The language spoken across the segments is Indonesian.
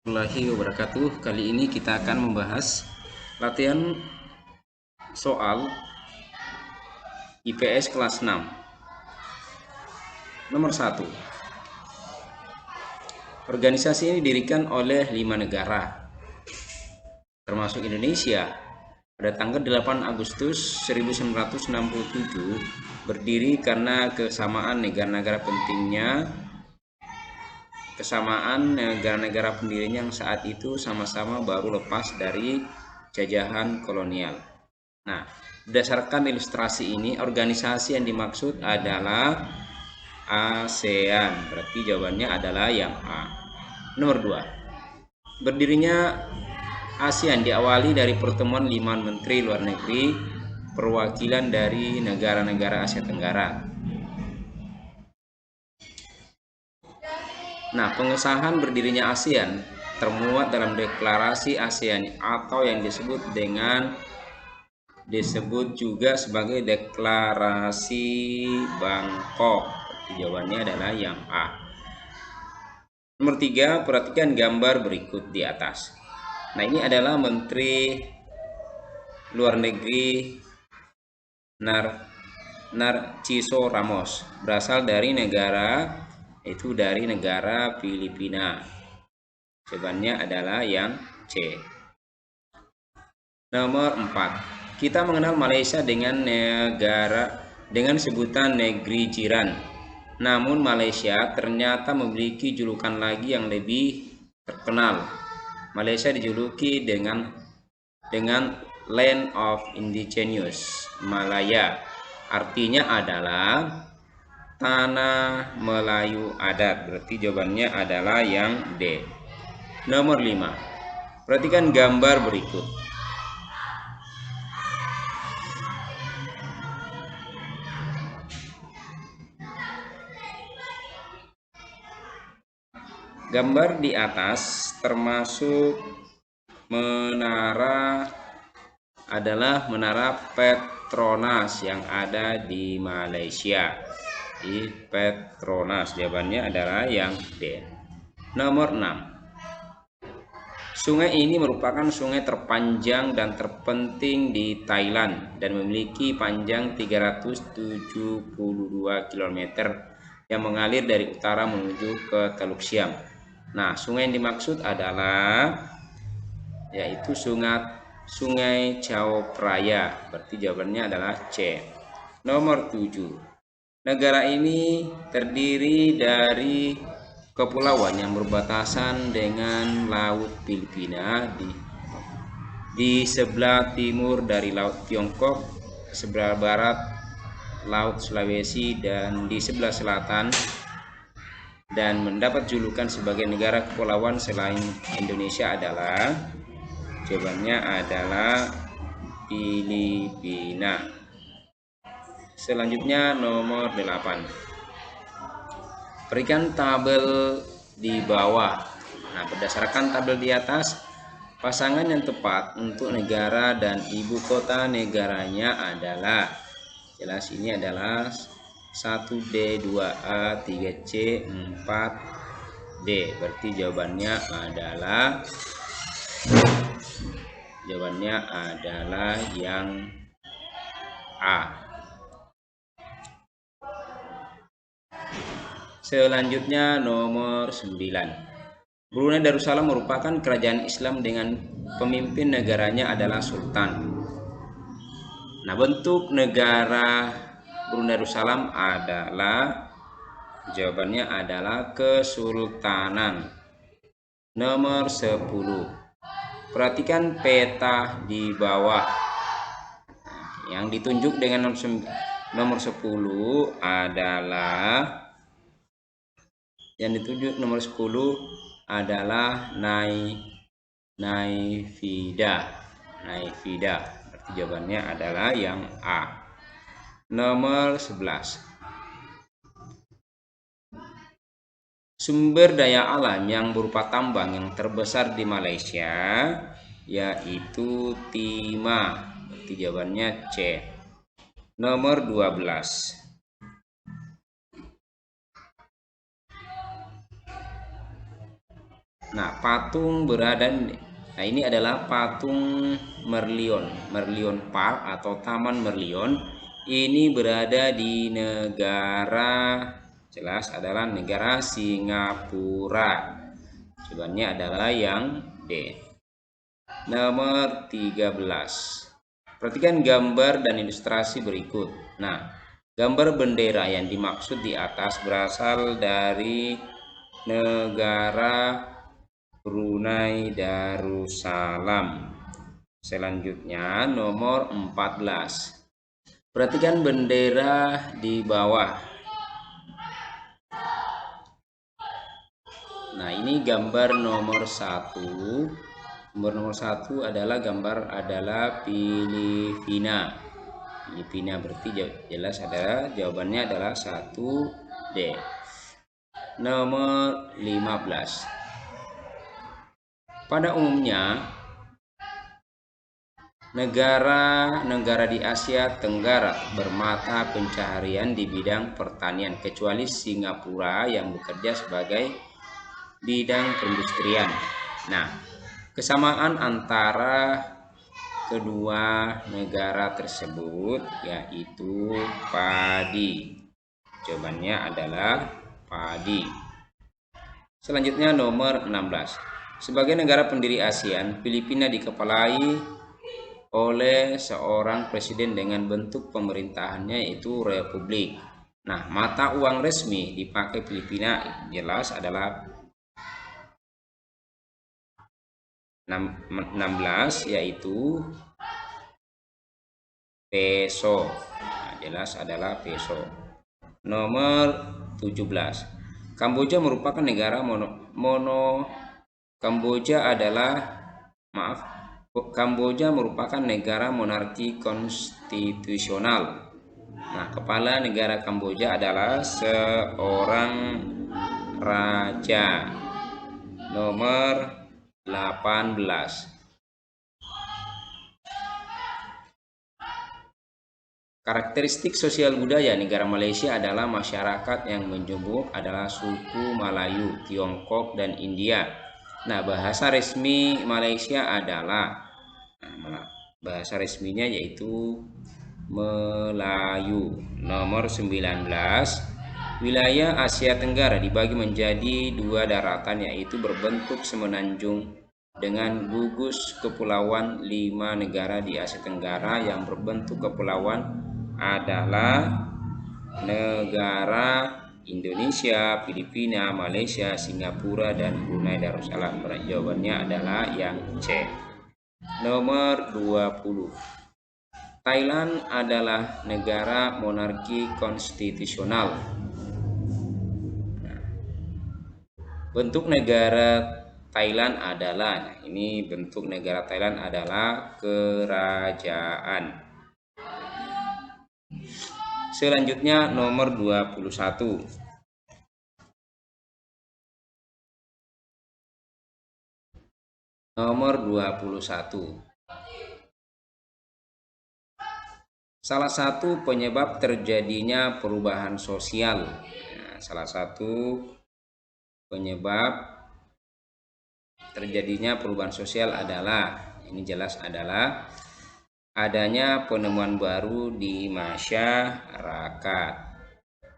Warahmatullahi wabarakatuh. Kali ini kita akan membahas latihan soal IPS kelas 6. Nomor 1. Organisasi ini didirikan oleh 5 negara, termasuk Indonesia, pada tanggal 8 Agustus 1967, berdiri karena kesamaan negara-negara pendirinya yang saat itu sama-sama baru lepas dari jajahan kolonial. Nah, berdasarkan ilustrasi ini, organisasi yang dimaksud adalah ASEAN. Berarti jawabannya adalah yang A. Nomor 2. Berdirinya ASEAN diawali dari pertemuan 5 menteri luar negeri perwakilan dari negara-negara Asia Tenggara. Nah, pengesahan berdirinya ASEAN termuat dalam deklarasi ASEAN atau yang disebut juga sebagai deklarasi Bangkok. Jawabannya adalah yang A. Nomor 3, perhatikan gambar berikut di atas. Nah, ini adalah Menteri Luar Negeri Narciso Ramos, berasal dari negara Filipina. Jawabannya adalah yang C. Nomor 4. Kita mengenal Malaysia dengan sebutan negeri jiran. Namun Malaysia ternyata memiliki julukan lagi yang lebih terkenal. Malaysia dijuluki dengan Land of Indigenous Malaya. Artinya adalah tanah Melayu adat. Berarti jawabannya adalah yang D. Nomor 5. Perhatikan gambar berikut. Gambar di atas termasuk adalah menara Petronas yang ada di Malaysia. Di Petronas, jawabannya adalah yang D. Nomor 6. Sungai ini merupakan sungai terpanjang dan terpenting di Thailand dan memiliki panjang 372 km yang mengalir dari utara menuju ke Teluk Siam. Nah, sungai yang dimaksud adalah yaitu Sungai Chao Phraya. Berarti jawabannya adalah C. Nomor 7. Negara ini terdiri dari kepulauan yang berbatasan dengan Laut Filipina di sebelah timur dari Laut Tiongkok, sebelah barat Laut Sulawesi, dan di sebelah selatan, dan mendapat julukan sebagai negara kepulauan selain Indonesia adalah jawabannya adalah Filipina. Selanjutnya nomor 8. Berikan tabel di bawah. Nah, berdasarkan tabel di atas, pasangan yang tepat untuk negara dan ibu kota negaranya adalah, jelas ini adalah 1D, 2A, 3C, 4D. Berarti jawabannya adalah yang A. Selanjutnya nomor 9. Brunei Darussalam merupakan kerajaan Islam dengan pemimpin negaranya adalah Sultan. Nah, bentuk negara Brunei Darussalam adalah, jawabannya adalah kesultanan. Nomor 10. Perhatikan peta di bawah. Yang ditunjuk dengan nomor 10 adalah Naifida. Berarti jawabannya adalah yang A. Nomor 11. Sumber daya alam yang berupa tambang yang terbesar di Malaysia yaitu timah. Berarti jawabannya C. Nomor 12. Nah, patung berada, nah ini adalah patung Merlion Park atau Taman Merlion. Ini berada di negara, jelas adalah negara Singapura. Jawabannya adalah yang D. Nomor 13. Perhatikan gambar dan ilustrasi berikut. Nah, gambar bendera yang dimaksud di atas berasal dari negara Brunei Darussalam. Selanjutnya nomor 14. Perhatikan bendera di bawah. Nah, ini gambar nomor 1. Gambar nomor 1 adalah Filipina. Filipina berarti jelas adalah jawabannya adalah 1D. Nomor 15. Pada umumnya negara-negara di Asia Tenggara bermata pencaharian di bidang pertanian kecuali Singapura yang bekerja sebagai bidang perindustrian. Nah, kesamaan antara kedua negara tersebut yaitu padi. Jawabannya adalah padi. Selanjutnya nomor 16. Sebagai negara pendiri ASEAN, Filipina dikepalai oleh seorang presiden dengan bentuk pemerintahannya yaitu republik. Nah, mata uang resmi dipakai Filipina jelas adalah 16 yaitu peso. Nah, jelas adalah peso. Nomor 17. Kamboja merupakan negara Kamboja merupakan negara monarki konstitusional. Nah, kepala negara Kamboja adalah seorang raja. Nomor 18. Karakteristik sosial budaya negara Malaysia adalah masyarakat yang menjumuk adalah suku Melayu, Tiongkok, dan India. Nah, bahasa resmi Malaysia adalah bahasa resminya yaitu Melayu. Nomor 19. Wilayah Asia Tenggara dibagi menjadi 2 daratan yaitu berbentuk semenanjung dengan gugus kepulauan. 5 negara di Asia Tenggara yang berbentuk kepulauan adalah negara Indonesia, Filipina, Malaysia, Singapura, dan Brunei Darussalam. Jawabannya adalah yang C. Nomor 20. Thailand adalah negara monarki konstitusional. Bentuk negara Thailand adalah, ini bentuk negara Thailand adalah kerajaan. Selanjutnya nomor 21. Nomor 21. Salah satu penyebab terjadinya perubahan sosial. Nah, salah satu penyebab terjadinya perubahan sosial adalah, ini jelas adalah adanya penemuan baru di masyarakat.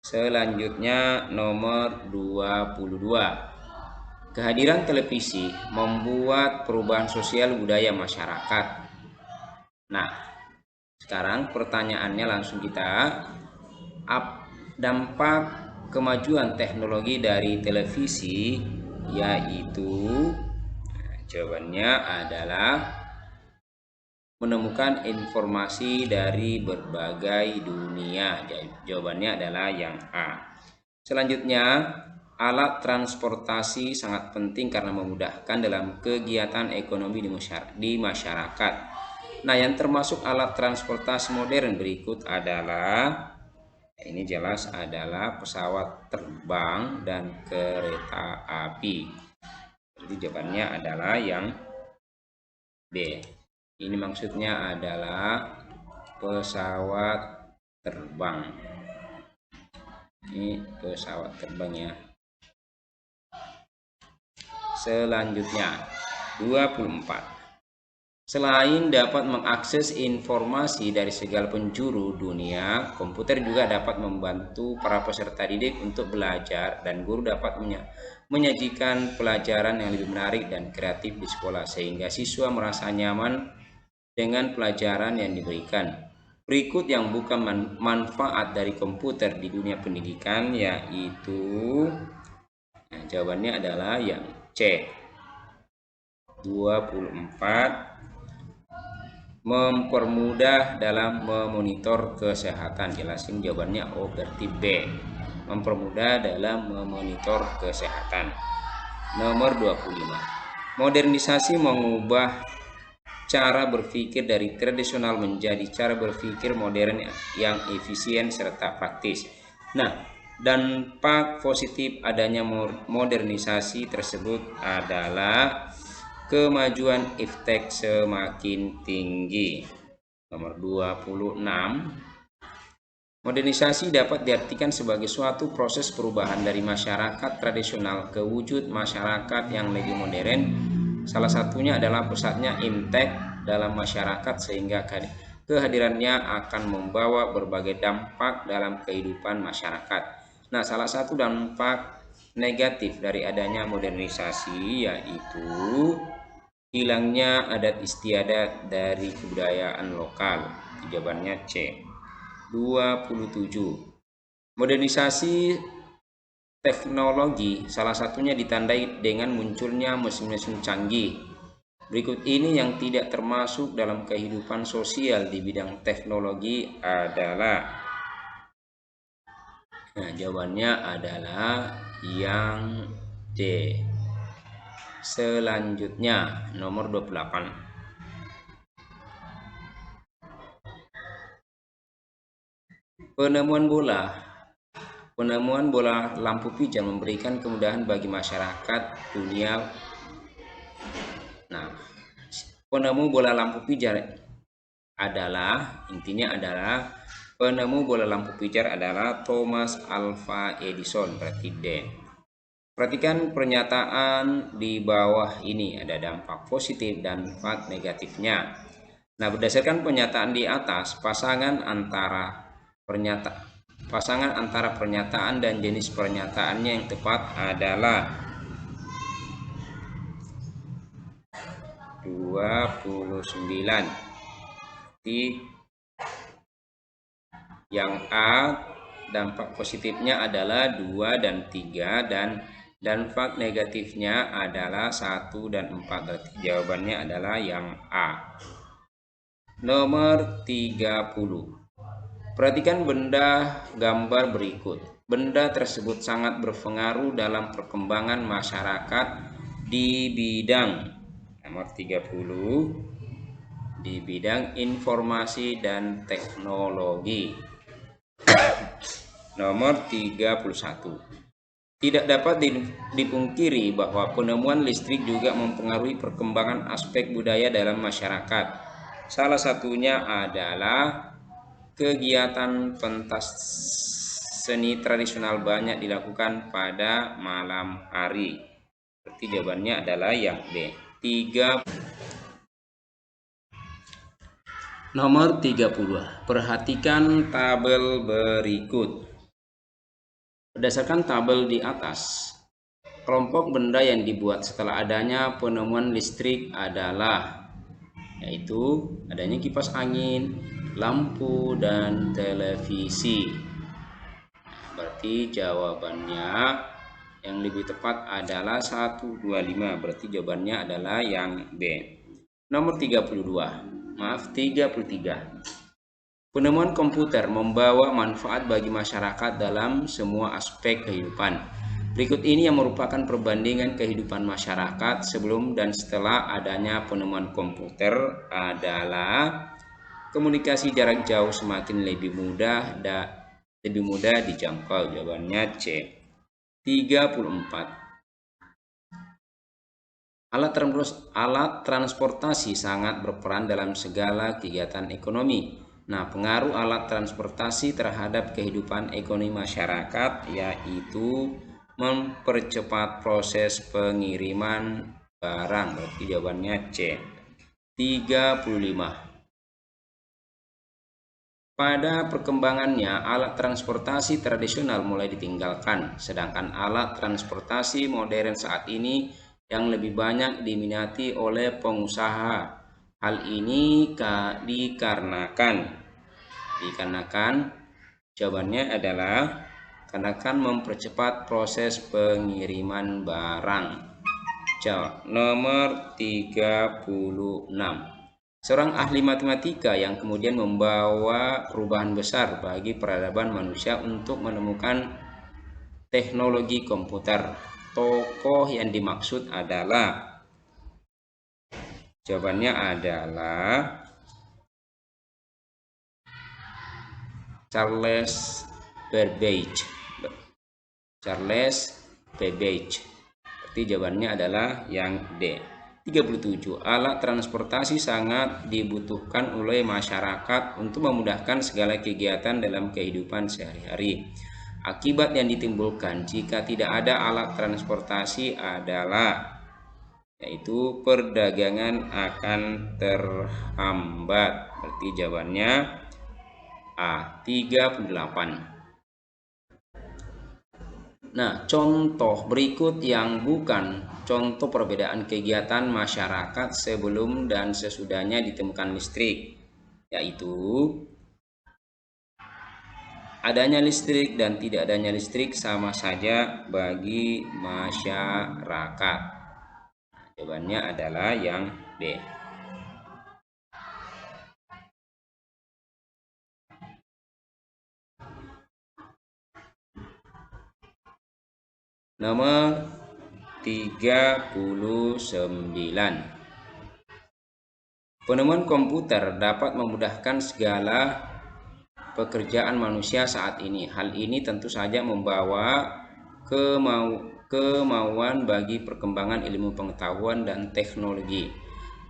Selanjutnya nomor 22. Kehadiran televisi membuat perubahan sosial budaya masyarakat. Nah, sekarang pertanyaannya langsung kita, dampak kemajuan teknologi dari televisi yaitu, jawabannya adalah menemukan informasi dari berbagai dunia. Jawabannya adalah yang A. Selanjutnya, alat transportasi sangat penting karena memudahkan dalam kegiatan ekonomi di masyarakat. Nah, yang termasuk alat transportasi modern berikut adalah, ini jelas adalah pesawat terbang dan kereta api. Jadi jawabannya adalah yang B. Ini maksudnya adalah pesawat terbang. Ini pesawat terbang ya. Selanjutnya 24. Selain dapat mengakses informasi dari segala penjuru dunia, komputer juga dapat membantu para peserta didik untuk belajar dan guru dapat menyajikan pelajaran yang lebih menarik dan kreatif di sekolah sehingga siswa merasa nyaman dengan pelajaran yang diberikan. Berikut yang bukan manfaat dari komputer di dunia pendidikan yaitu jawabannya adalah yang C. 24. Mempermudah dalam memonitor kesehatan. Jelasin jawabannya O, berarti B. Mempermudah dalam memonitor kesehatan. Nomor 25. Modernisasi mengubah cara berpikir dari tradisional menjadi cara berpikir modern yang efisien serta praktis. Nah, dampak positif adanya modernisasi tersebut adalah kemajuan iptek semakin tinggi. Nomor 26. Modernisasi dapat diartikan sebagai suatu proses perubahan dari masyarakat tradisional ke wujud masyarakat yang lebih modern. Salah satunya adalah pusatnya iptek dalam masyarakat sehingga kehadirannya akan membawa berbagai dampak dalam kehidupan masyarakat. Nah, salah satu dampak negatif dari adanya modernisasi yaitu hilangnya adat istiadat dari kebudayaan lokal. Jawabannya C. 27. Modernisasi teknologi salah satunya ditandai dengan munculnya mesin-mesin canggih. Berikut ini yang tidak termasuk dalam kehidupan sosial di bidang teknologi adalah, nah, jawabannya adalah yang D. Selanjutnya nomor 28. Penemuan bola lampu pijar memberikan kemudahan bagi masyarakat dunia. Nah, penemu bola lampu pijar adalah, intinya adalah penemu bola lampu pijar adalah Thomas Alva Edison, berarti D. Perhatikan pernyataan di bawah ini, ada dampak positif dan dampak negatifnya. Nah, berdasarkan pernyataan di atas, pasangan antara pernyataan dan jenis pernyataannya yang tepat adalah 29. Yang A, dampak positifnya adalah 2 dan 3 dan dampak negatifnya adalah 1 dan 4. Berarti jawabannya adalah yang A. Nomor 30. Perhatikan benda gambar berikut. Benda tersebut sangat berpengaruh dalam perkembangan masyarakat di bidang, nomor 30, di bidang informasi dan teknologi. Nomor 31. Tidak dapat dipungkiri bahwa penemuan listrik juga mempengaruhi perkembangan aspek budaya dalam masyarakat. Salah satunya adalah kegiatan pentas seni tradisional banyak dilakukan pada malam hari. Berarti jawabannya adalah yang B. Nomor 30. Perhatikan tabel berikut. Berdasarkan tabel di atas, kelompok benda yang dibuat setelah adanya penemuan listrik adalah, yaitu adanya kipas angin, lampu, dan televisi. Berarti jawabannya yang lebih tepat adalah 125. Berarti jawabannya adalah yang B. Nomor 33. Penemuan komputer membawa manfaat bagi masyarakat dalam semua aspek kehidupan. Berikut ini yang merupakan perbandingan kehidupan masyarakat sebelum dan setelah adanya penemuan komputer adalah komunikasi jarak jauh semakin lebih mudah dijangkau. Jawabannya C. 34. Alat transportasi sangat berperan dalam segala kegiatan ekonomi. Nah, pengaruh alat transportasi terhadap kehidupan ekonomi masyarakat yaitu mempercepat proses pengiriman barang. Berarti jawabannya C. 35. Pada perkembangannya, alat transportasi tradisional mulai ditinggalkan, sedangkan alat transportasi modern saat ini yang lebih banyak diminati oleh pengusaha. Hal ini dikarenakan jawabannya adalah karena akan mempercepat proses pengiriman barang. Nomor 36. Seorang ahli matematika yang kemudian membawa perubahan besar bagi peradaban manusia untuk menemukan teknologi komputer. Tokoh yang dimaksud adalah, jawabannya adalah Charles Babbage. Berarti jawabannya adalah yang D. 37. Alat transportasi sangat dibutuhkan oleh masyarakat untuk memudahkan segala kegiatan dalam kehidupan sehari-hari. Akibat yang ditimbulkan jika tidak ada alat transportasi adalah, yaitu perdagangan akan terhambat. Berarti jawabannya A. 38. Nah, contoh berikut yang bukan contoh perbedaan kegiatan masyarakat sebelum dan sesudahnya ditemukan listrik, yaitu adanya listrik dan tidak adanya listrik sama saja bagi masyarakat. Jawabannya adalah yang B. Nomor 39. Penemuan komputer dapat memudahkan segala pekerjaan manusia saat ini. Hal ini tentu saja membawa kemauan bagi perkembangan ilmu pengetahuan dan teknologi.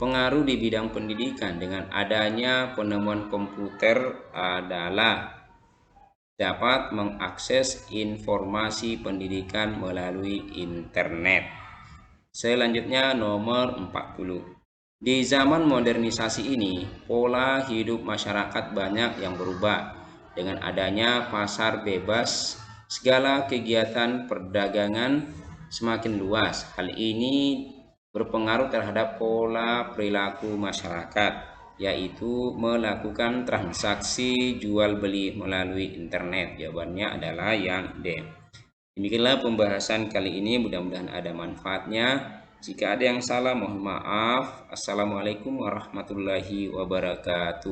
Pengaruh di bidang pendidikan dengan adanya penemuan komputer adalah dapat mengakses informasi pendidikan melalui internet. Selanjutnya nomor 40. Di zaman modernisasi ini, pola hidup masyarakat banyak yang berubah. Dengan adanya pasar bebas, segala kegiatan perdagangan semakin luas. Hal ini berpengaruh terhadap pola perilaku masyarakat, yaitu melakukan transaksi jual beli melalui internet. Jawabannya adalah yang D. Demikianlah pembahasan kali ini, mudah-mudahan ada manfaatnya. Jika ada yang salah mohon maaf. Assalamualaikum warahmatullahi wabarakatuh.